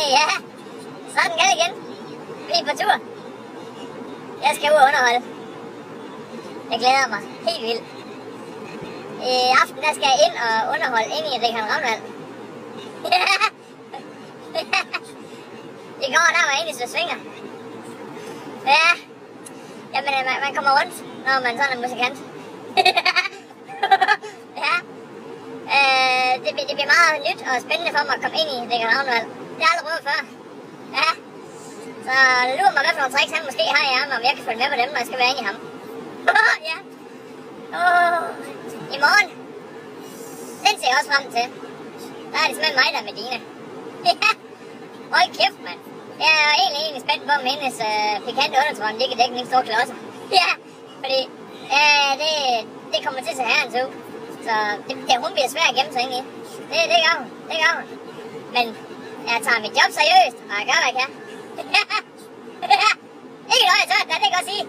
Ja, sådan kan det igen. Vi er på tur. Jeg skal ud og underholde. Jeg glæder mig helt vildt. I aften der skal jeg ind og underholde ind i Richard Ravnvald. I går der var jeg inde i Søsvinger. Ja, jamen man kommer rundt, når man sådan er musikant. Ja, det bliver meget nyt og spændende for mig at komme ind i Richard Ravnvald. Det har jeg aldrig prøvet før. Ja, så lurer mig, hvad for nogle tricks han måske har i ham, om jeg kan følge med på dem, når jeg skal være inde i ham. Ja. I morgen. Den ser jeg også frem til. Der er det simpelthen mig, der er med Dina. Ja. Hold kæft, mand. Jeg er egentlig spændt på, om hendes pikante undertrøjen, det kan dække min store klodser. Ja, fordi det kommer til at se herrens ud. Så hun bliver svær at gemme sig ind i. Det gør hun. Det gør hun. Men jeg tager mit job seriøst, og jeg gør, hvad jeg kan. Ikke noget, jeg tør, det kan jeg godt sige.